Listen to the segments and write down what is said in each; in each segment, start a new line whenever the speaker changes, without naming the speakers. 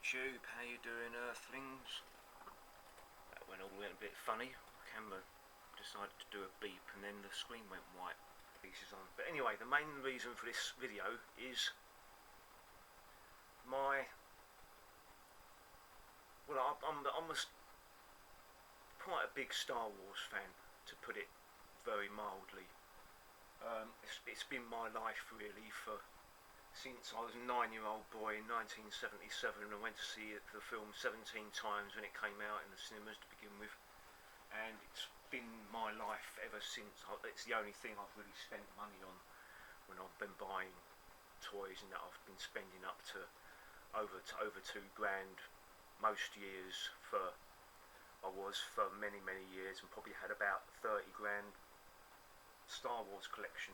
YouTube, how you doing, Earthlings? That went a bit funny. The camera decided to do a beep and then the screen went white. Pieces on. But anyway, the main reason for this video is I'm quite a big Star Wars fan, to put it very mildly. It's been my life really since I was a 9-year-old boy in 1977 and went to see the film 17 times when it came out in the cinemas to begin with, and it's been my life ever since. It's the only thing I've really spent money on when I've been buying toys, and that I've been spending up to over £2 grand most years for many years, and probably had about 30 grand Star Wars collection.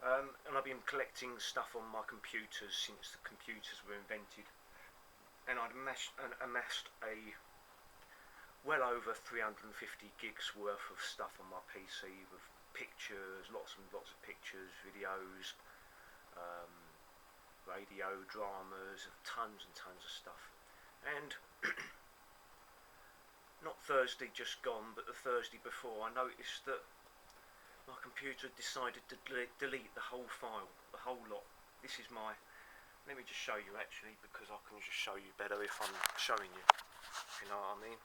And I've been collecting stuff on my computers since the computers were invented, and I'd amassed a well over 350 gigs worth of stuff on my PC, with pictures, lots and lots of pictures, videos, radio dramas, tons and tons of stuff. And not Thursday just gone, but the Thursday before, I noticed that my computer decided to delete the whole file, the whole lot. This is my, let me just show you actually, because I can just show you better if I'm showing you, if you know what I mean.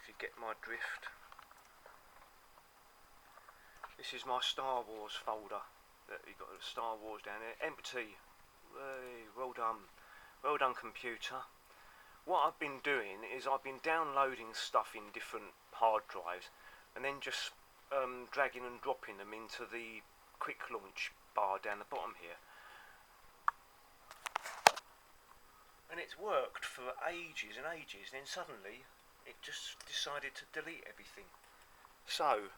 If you get my drift. This is my Star Wars folder. You've got the Star Wars down there, empty. Hey, well done computer. What I've been doing is I've been downloading stuff in different hard drives and then just dragging and dropping them into the quick launch bar down the bottom here, and it's worked for ages and ages. Then suddenly it just decided to delete everything. So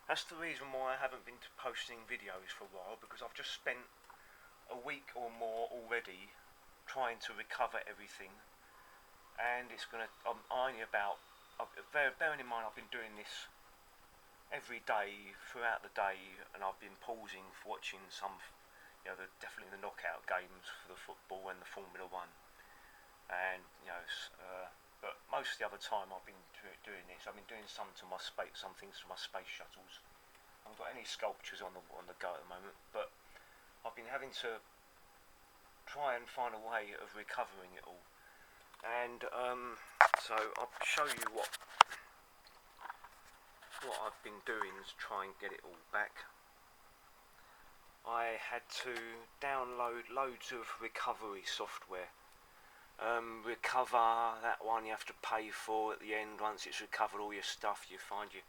that's the reason why I haven't been posting videos for a while, because I've just spent a week or more already trying to recover everything, and it's gonna, bearing in mind I've been doing this every day throughout the day, and I've been pausing for watching some, definitely the knockout games for the football and the Formula 1, and but most of the other time I've been doing this. I've been doing some things to my space shuttles. I haven't got any sculptures on the go at the moment, but I've been having to try and find a way of recovering it all, and so I'll show you what I've been doing to try and get it all back. I had to download loads of recovery software. Recover, that one you have to pay for at the end. Once it's recovered all your stuff, you find you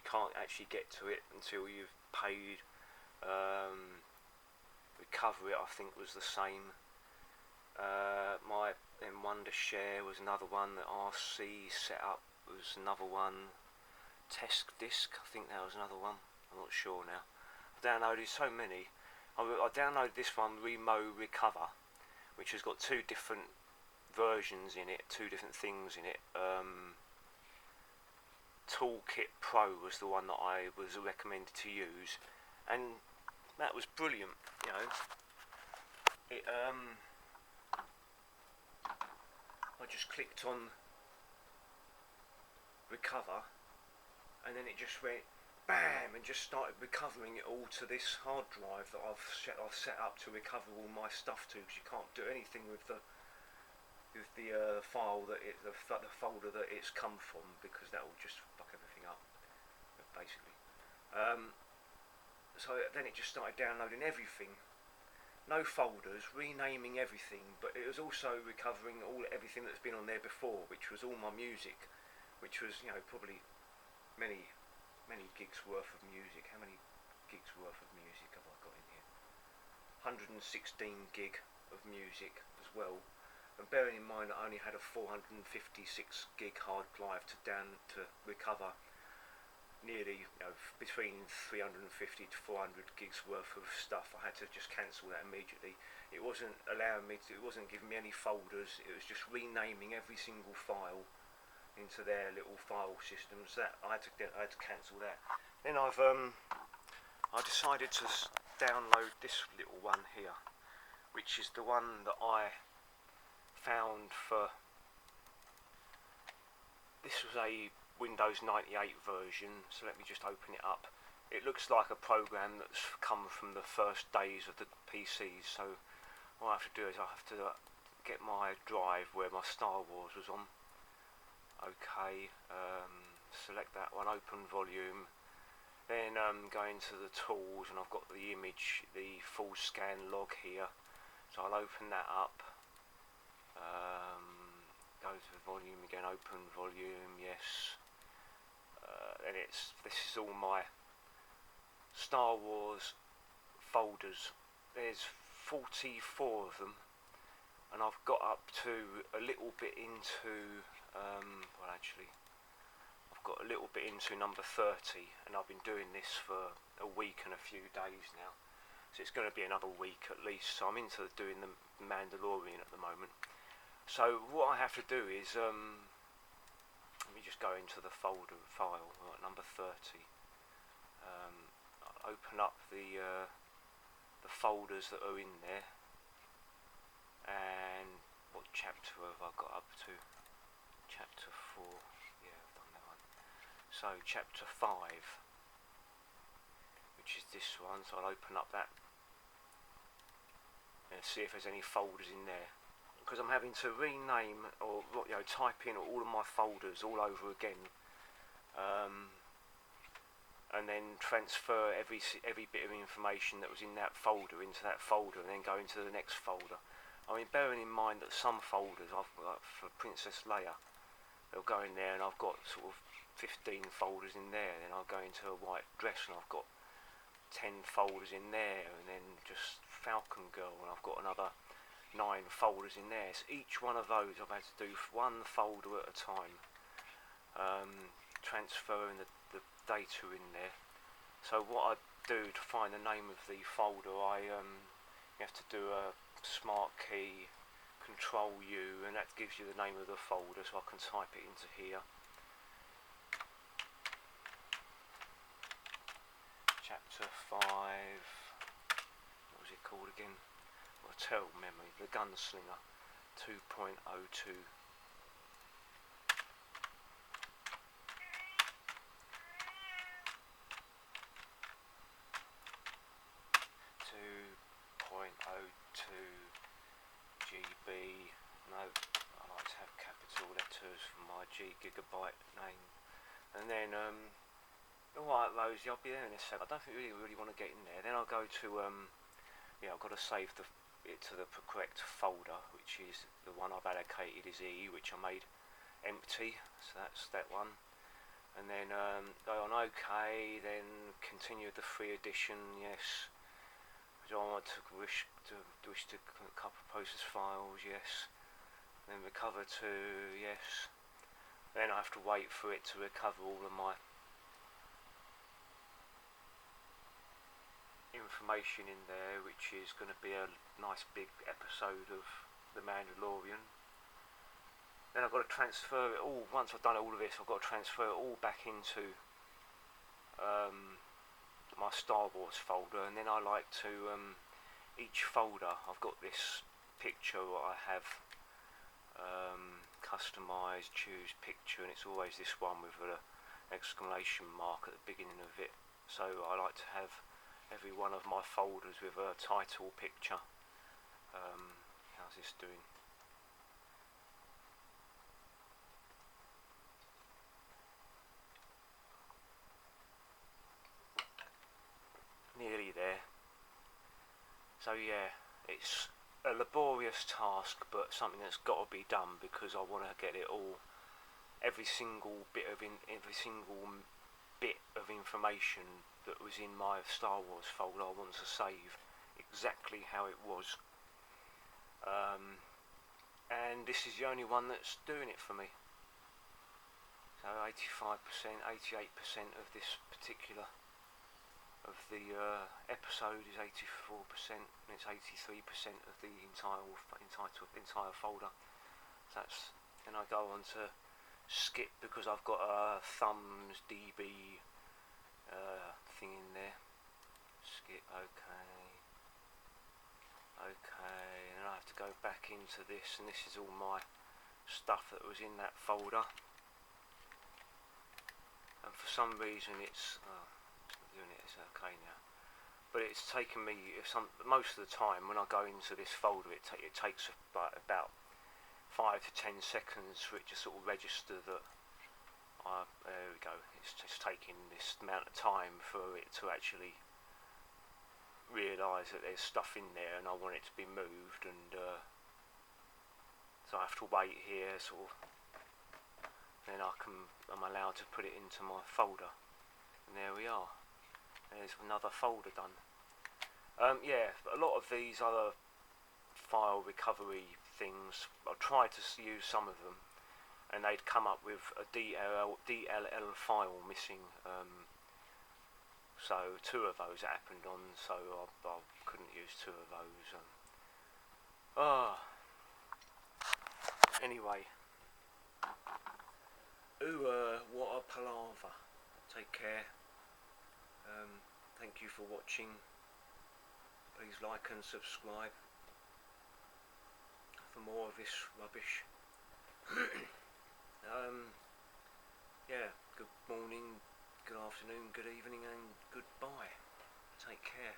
can't actually get to it until you've paid. Recoverit, I think, was the same. Then Wondershare was another one that RC set up, was another one. Testdisk, I think that was another one. I'm not sure now. I downloaded so many. I downloaded this one, Remo Recover, which has got two different versions in it, two different things in it. Toolkit Pro was the one that I was recommended to use, and that was brilliant. I just clicked on recover, and then it just went bam and just started recovering it all to this hard drive that I've set up to recover all my stuff to, because you can't do anything with the file the folder that it's come from, because that will just fuck everything up basically. So then it just started downloading everything, no folders, renaming everything, but it was also recovering everything that's been on there before, which was all my music, which was probably many gigs worth of music. How many gigs worth of music have I got in here? 116 gig of music as well. And bearing in mind I only had a 456 gig hard drive to recover nearly between 350 to 400 gigs worth of stuff, I had to just cancel that immediately. It wasn't allowing me to, it wasn't giving me any folders, it was just renaming every single file into their little file systems. That I had to cancel that. Then I decided to download this little one here, which is the one that I found for. This was a Windows 98 version, so let me just open it up. It looks like a program that's come from the first days of the PCs, so what I have to do is I have to get my drive where my Star Wars was on. Okay, select that one, open volume, then go into the tools, and I've got the image, the full scan log here, so I'll open that up. Go to the volume again, open volume, yes. And this is all my Star Wars folders. There's 44 of them, and I've got up to a little bit into, well actually, I've got a little bit into number 30, and I've been doing this for a week and a few days now. So it's going to be another week at least, so I'm into doing the Mandalorian at the moment. So what I have to do is, let me just go into the folder file, right, number 30. I'll open up the folders that are in there, and what chapter have I got up to? Chapter 4, yeah, I've done that one. So chapter 5, which is this one, so I'll open up that and see if there's any folders in there. Because I'm having to rename or type in all of my folders all over again, and then transfer every bit of information that was in that folder into that folder, and then go into the next folder. I mean, bearing in mind that some folders I've got for Princess Leia, they'll go in there, and I've got sort of 15 folders in there. Then I'll go into a white dress, and I've got 10 folders in there, and then just Falcon Girl, and I've got another 9 folders in there. So each one of those I've had to do one folder at a time, transferring the data in there. So what I do to find the name of the folder, you have to do a smart key, Control U, and that gives you the name of the folder, so I can type it into here. Chapter 5, what was it called again? Tell memory, the Gunslinger 2.02. 2.02 GB. No, I like to have capital letters for my gigabyte name. And then, alright Rosie, I'll be there in a sec. I don't think we really want to get in there. Then I'll go to, I've got to save it to the correct folder, which is the one I've allocated is E, which I made empty, so that's that one. And then go on OK, then continue the free edition, yes. Do I want to wish to couple process files, yes. Then recover to, yes. Then I have to wait for it to recover all of my information in there, which is going to be a nice big episode of The Mandalorian. Then I've got to transfer it all. Once I've done all of this, I've got to transfer it all back into my Star Wars folder, and then I like to each folder I've got this picture what I have customized, choose picture, and it's always this one with an exclamation mark at the beginning of it. So I like to have every one of my folders with a title picture. How's this doing? Nearly there. So yeah, it's a laborious task, but something that's got to be done because I want to get it all, every single bit of information that was in my Star Wars folder I want to save exactly how it was, and this is the only one that's doing it for me. So 85%, 88% of this particular of the episode is 84%, and it's 83% of the entire folder. So that's, then I go on to skip because I've got a thumbs db thing in there. Skip, okay, go back into this, and this is all my stuff that was in that folder. And for some reason it's doing it, it's okay now. But it's taken me most of the time when I go into this folder, it takes about 5 to 10 seconds for it to sort of register that there we go. It's just taking this amount of time for it to actually realise that there's stuff in there and I want it to be moved, and so I have to wait here sort of. Then I'm allowed to put it into my folder, and there we are. There's another folder done. Yeah, a lot of these other file recovery things, I tried to use some of them, and they'd come up with a DLL file missing. So 2 of those happened on, so I couldn't use 2 of those. Anyway. What a palaver. Take care. Thank you for watching. Please like and subscribe for more of this rubbish. Yeah, good morning, good afternoon, good evening, and goodbye. Take care.